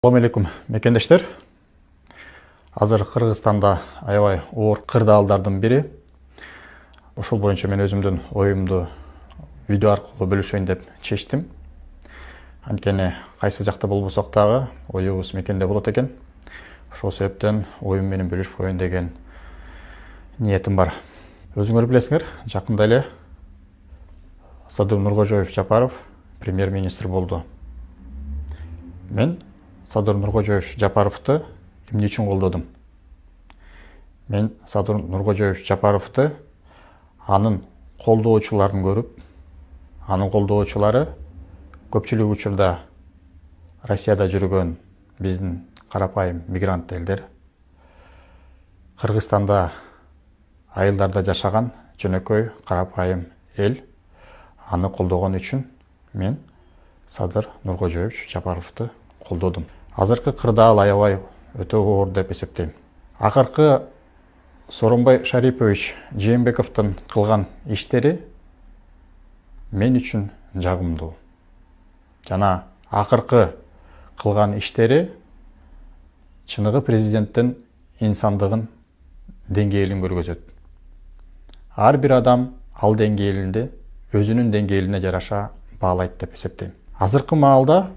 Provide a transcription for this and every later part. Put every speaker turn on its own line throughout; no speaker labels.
Assalamu алейкум, мекендештер. Азыр Кыргызстанда аябай оор кырдаалдардын бири. Ошол боюнча мен өзүмдүн оюмду видео аркылуу бөлүшөйүн деп чечтим. Анткени кайсы жакта болбосок дагы оюбуз мекенде болот экен. Ошол себептен оюм менен бөлүшүп коеюн деген ниетим бар. Өзүңөр билесиңер, жакында эле Садыр Нуркожоев Жапаров премьер-министр болду. Мен Садыр Нуркожоев Жапаровду эмне үчүн колдодум? Мен Садыр Нуркожоев Жапаровду анын колдоочуларын көрүп, анын колдоочулары көпчүлүк учурда Россияда жүргөн биздин карапайым мигрант элдер, Кыргызстанда айылдарда жашаган жөнөкөй карапайым эл, аны колдогон үчүн мен Садыр Нуркожоев Жапаровду колдодум. Азыркы кырдаал аябай өтө оор деп эсептейм. Акыркы Сооронбай Шарипович Жээнбековдун кылган иштери мен үчүн жагымдуу. Жана акыркы кылган иштери чыныгы президенттин инсандыгын деңгээлин көргөзөт. Ар бир адам ал деңгээлинде өзүнүн деңгээлине жараша баалайт деп эсептейм. Азыркы маалда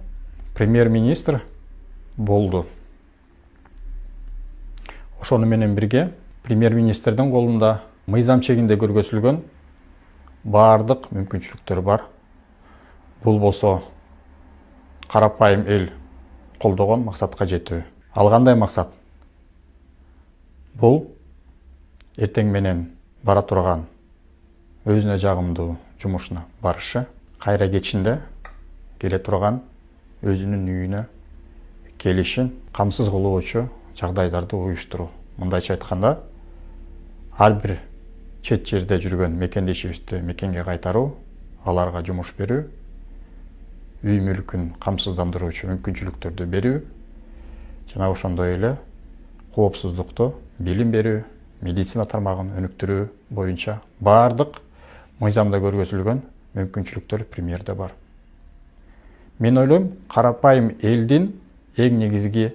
премьер-министр болду. Ошону менен бирге премьер-министрдин колунда мыйзам чегинде көргөзүлгөн баардык мүмкүнчүлүктөр бар. Бул болсо карапайым эл колдогон максатка жетүү. Ал кандай максат? Бул эртең менен бара турган өзүнө жагымдуу жумушуна барышы, кайра кечинде келе турган өзүнүн үйүнө келишин камсыз кылуучу жагдайларды уюштуруу. Мындайча айтканда, ар бир чет жерде жүргөн мекендешибизди мекенге кайтаруу, аларга жумуш берүү, үй мүлкүн камсыздандыруучу мүмкүнчүлүктөрдү берүү, жана ошондой эле коопсуздукту, билим берүү, медицина тармагын өнүктүрүү боюнча баардык мыйзамда көргөзүлгөн мүмкүнчүлүктөр премьерде бар. Мен ойлойм, карапайым элдин эң негизги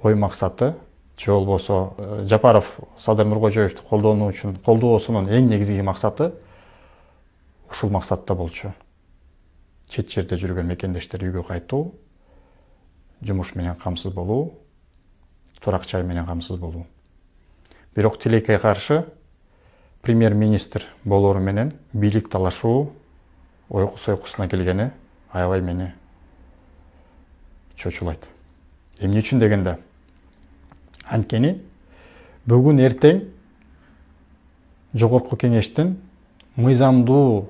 ой максаты, же болбосо Жапаров Садыр Нуркожоевду колдоосунун эң негизги максаты ушул максатта болчу. Чет жерде жүргөн мекендештер үйгө кайтуу, жумуш менен камсыз болуу, турак жай менен камсыз болуу. Бирок тилекке каршы премьер-министр болору менен бийлик талашуу ойкусуна келгени аябай мени чочулайт. Эмне үчүн дегенде, анткени бүгүн эртең жогорку кеңештин мыйзамдуу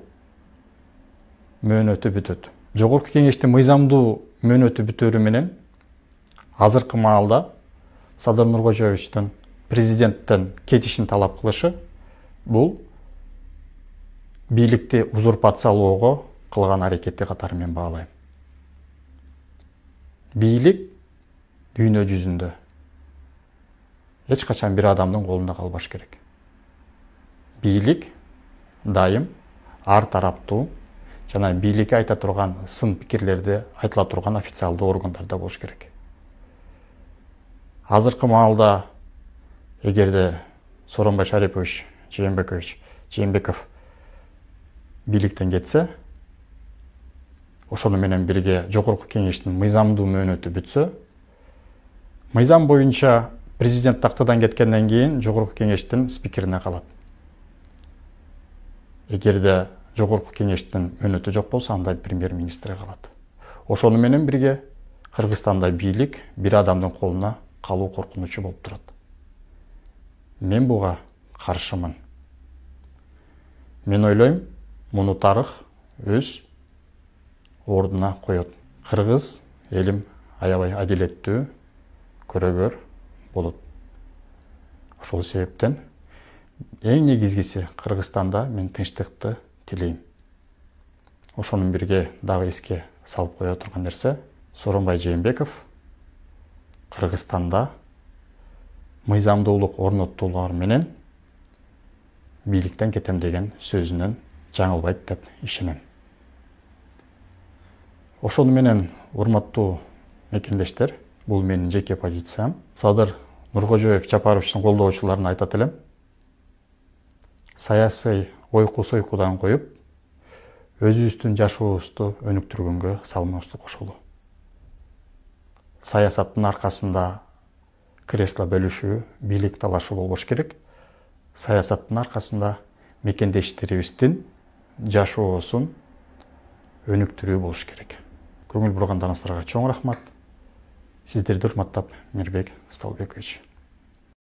мөөнөтү бүтөт. Жогорку кеңештин мыйзамдуу мөөнөтү бүтөрү менен азыркы маалда Садыр Нуркожоевичтин президенттен кетишин талап кылышы бул бийликти узурпациялоого кылган аракети катары мен баалайм. Бийлик дүйнө жүзүндө эч качан бир адамдын колунда калбаш керек. Бийлик дайым ар тараптуу жана бийликке айта турган сын пикирлерди айтыла турган официалдуу органдарда болуш керек. Азыркы маалда эгерде Сооронбай Шарипович Жээнбеков бийликтен кетсе, ошону менен бирге жогорку кеңештин мыйзамдуу мөөнөтү бүтсө, мыйзам боюнча президент тактадан кеткенден кийин жогорку кеңештин спикерине калат. Эгерде жогорку кеңештин мөөнөтү жок болсо, анда премьер-министр калат. Ошону менен бирге Кыргызстанда бийлик бир адамдын колуна калуу коркунучу болуп турат. Мен буга каршымын. Мен ойлойм, муну тарых өз ордуна коет. Кыргыз элим аябай адилеттүү, көрөгөр болот. Ошол себептен эң негизгиси Кыргызстанда мен тынчтыкты тилейм. Ошонун бирге дагы эске салып кое турган нерсе, Сооронбай Жээнбеков Кыргызстанда мыйзамдуулук орноттуулар менен бийликтен кетем деген сөзүнөн жаңылбайт деп ишенем. Ошону менен урматтуу мекендештер, бул менин жеке позициям. Садыр Нуркожоев Жапаровичтин колдоочуларына айтат элем. Саясий ойку сойкудан коюп, өзүбүздүн жашообузду өнүктүргөнгө салымыбызды кошолу. Саясаттын аркасында кресло бөлүшүү, бийлик талашуу болбош керек. Саясаттын аркасында мекендештерибиздин жашоосун өнүктүрүү болуш керек. Көңүл бургандарыңыздарга чоң рахмат. Сиздерди урматтап, Мирбек Столбекович.